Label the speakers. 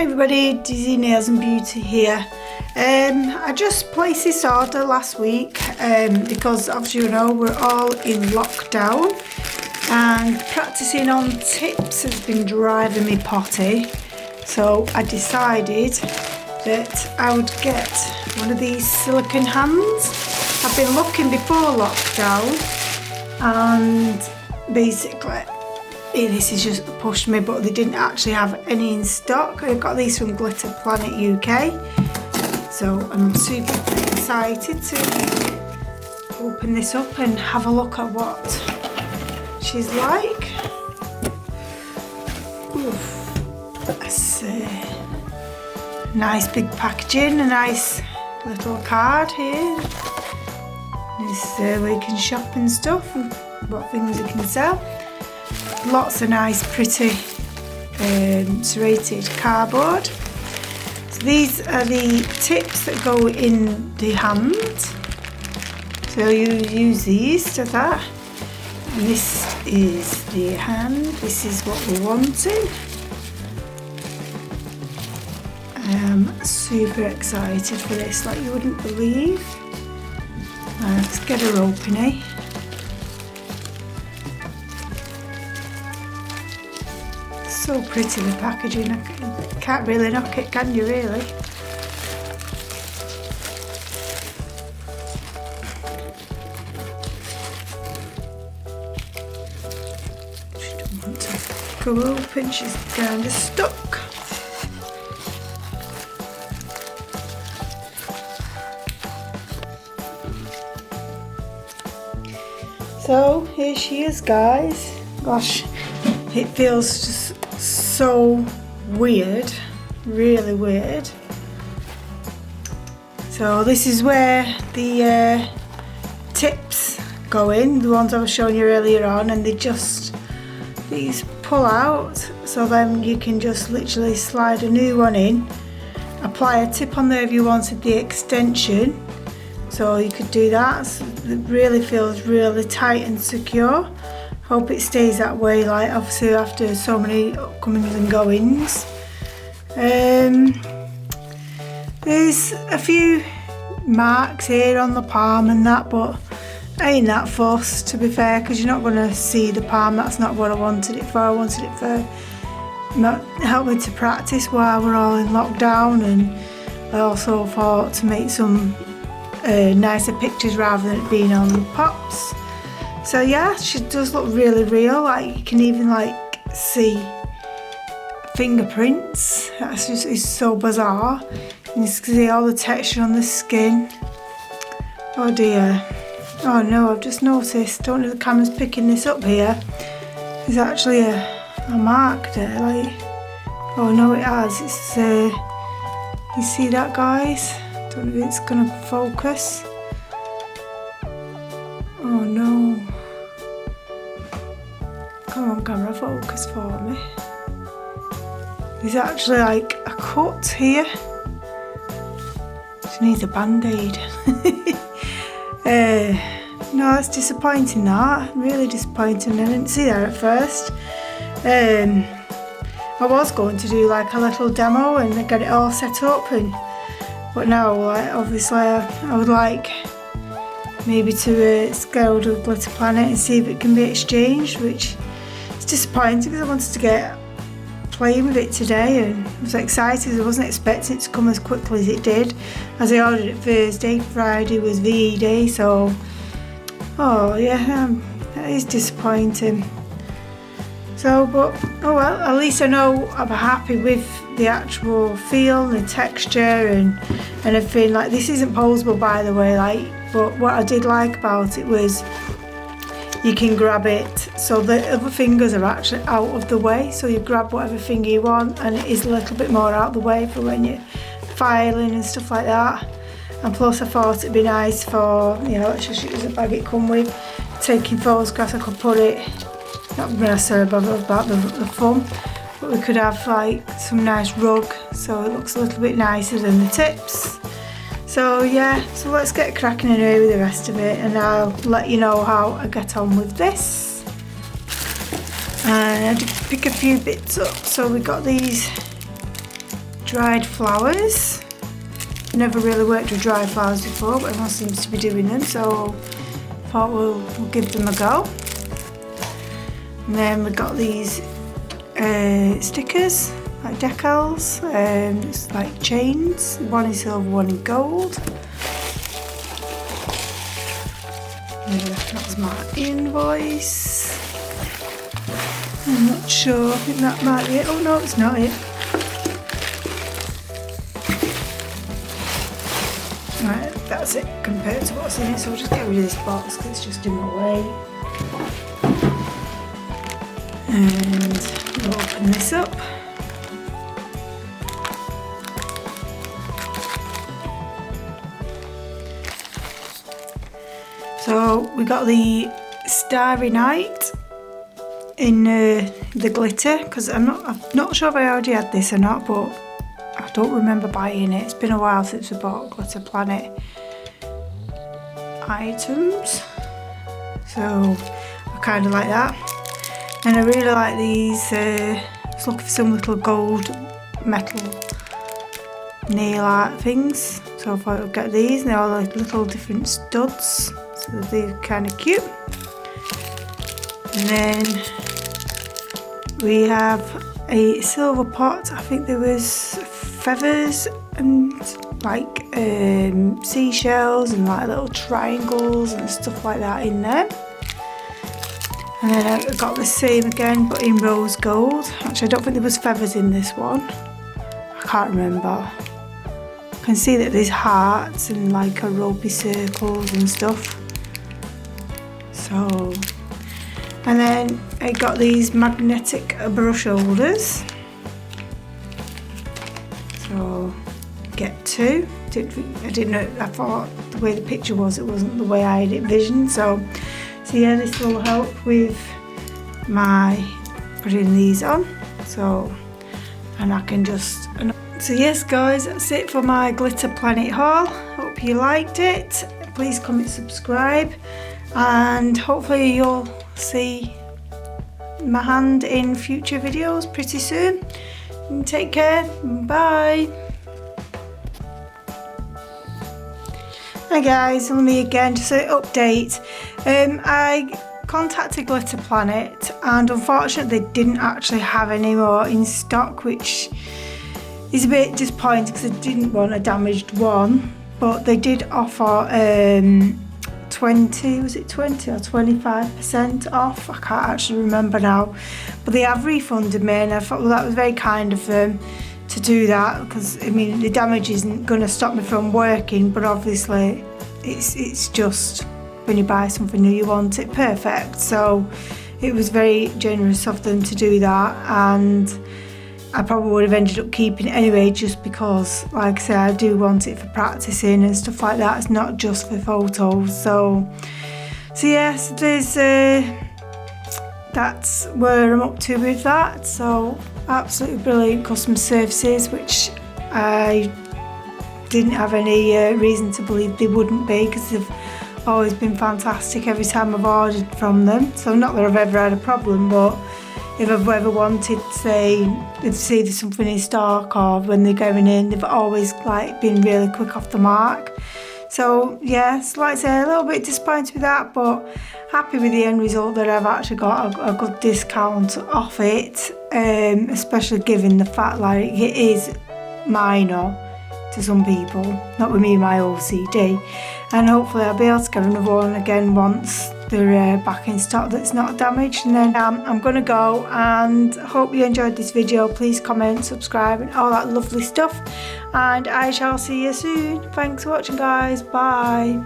Speaker 1: Hi everybody, Dizzy Nails and Beauty here. I just placed this order last week because obviously you know we're all in lockdown and practicing on tips has been driving me potty. So I decided that I would get one of these silicone hands. I've been looking before lockdown and basically this has just pushed me, but they didn't actually have any in stock. I got these from Glitter Planet UK, so I'm super excited to open this up and have a look at what she's like. Oof, that's nice big packaging, a nice little card here. This where you can shop and stuff and what things you can sell. Lots of nice pretty serrated cardboard. So these are the tips that go in the hand. So you use these to that. And this is the hand. This is what we're wanting. I'm super excited for this, like you wouldn't believe. Let's get her open, eh? So pretty the packaging, I can't really knock it, can you really? She doesn't want to go open, she's kind of stuck. So here she is, guys. Gosh, it feels just so weird, really weird. So this is where the tips go in, the ones I was showing you earlier on, and these pull out, so then you can just literally slide a new one in, apply a tip on there if you wanted the extension, so you could do that. So it really feels really tight and secure. Hope it stays that way, like obviously after so many comings and goings. There's a few marks here on the palm and that, but I ain't that fussed, to be fair, because you're not going to see the palm. That's not what I wanted it for. I wanted it for help me to practice while we're all in lockdown, and I also thought to make some nicer pictures rather than it being on pops. So yeah, she does look really real, like you can even like see fingerprints. That's just, it's so bizarre. You can see all the texture on the skin. Oh dear. Oh no, I've just noticed, don't know if the camera's picking this up here. There's actually a mark there, like, oh no it has, it's, you see that guys? Don't know if it's gonna focus. Oh no. Come on camera, focus for me. There's actually like a cut here. She needs a band-aid. No, that's disappointing, that. Really disappointing. I didn't see that at first. I was going to do like a little demo and get it all set up, but now like, obviously I would like maybe to go to Glitter Planet and see if it can be exchanged, which is disappointing because I wanted to get playing with it today and I was excited. I wasn't expecting it to come as quickly as it did, as I ordered it Thursday. Friday was VE day, so oh yeah, that is disappointing. So, but oh well, at least I know I'm happy with the actual feel, the texture and everything. Like, this isn't posable, by the way, like, but what I did like about it was you can grab it so the other fingers are actually out of the way, so you grab whatever finger you want and it is a little bit more out of the way for when you're filing and stuff like that. And plus I thought it'd be nice for, you know, let's just use the bag it come with, taking photographs. I could put it, not necessarily about the fun, but we could have like some nice rug so it looks a little bit nicer than the tips. So yeah, so let's get cracking anyway with the rest of it, and I'll let you know how I get on with this. And I did pick a few bits up. So we got these dried flowers. Never really worked with dried flowers before, but everyone seems to be doing them, so thought we'll give them a go. And then we got these stickers, like decals, it's like chains. One in silver, one in gold. That's my invoice. I'm not sure, I think that might be it. Oh no, it's not it. Right, that's it compared to what's in it, so I'll just get rid of this box because it's just in my way. And we'll open this up. So we got the Starry Night in the glitter, because I'm not sure if I already had this or not, but I don't remember buying it. It's been a while since we bought Glitter Planet items, so I kind of like that. And I really like these. I was looking for some little gold metal nail art things, so I thought I'd get these, and they're all like little different studs, so they're kind of cute. And then we have a silver pot. I think there was feathers and like seashells and like little triangles and stuff like that in there. And then I got the same again, but in rose gold. Actually, I don't think there was feathers in this one. I can't remember. I can see that there's hearts and like a ropey circles and stuff. So, and then I got these magnetic brush holders. So, get two. I didn't know. I thought the way the picture was, it wasn't the way I had it envisioned. So yeah, this will help with my putting these on. So, and I can just. So yes, guys, that's it for my Glitter Planet haul. Hope you liked it. Please comment, subscribe, and hopefully you'll see my hand in future videos pretty soon. And take care. Bye. Hi guys, only me again, just an update. I contacted Glitter Planet and unfortunately they didn't actually have any more in stock, which is a bit disappointing because I didn't want a damaged one, but they did offer 20 or 25% off, I can't actually remember now, but they have refunded me, and I thought, well, that was very kind of them to do that, because I mean the damage isn't going to stop me from working, but obviously it's just when you buy something new you want it perfect. So it was very generous of them to do that, and I probably would have ended up keeping it anyway, just because, like I say, I do want it for practicing and stuff like that. It's not just for photos. So yes, there's that's where I'm up to with that. So absolutely brilliant customer services, which I didn't have any reason to believe they wouldn't be, because they've always been fantastic every time I've ordered from them. So not that I've ever had a problem, but if I've ever wanted, say, if there's something in stock or when they're going in, they've always like been really quick off the mark. So yes, like I say, a little bit disappointed with that, but happy with the end result that I've actually got a good discount off it, especially given the fact like it is minor to some people, not with me and my OCD, and hopefully I'll be able to get another one again once they're back in stock that's not damaged. And then I'm gonna go, and hope you enjoyed this video. Please comment, subscribe and all that lovely stuff, and I shall see you soon. Thanks for watching guys, bye.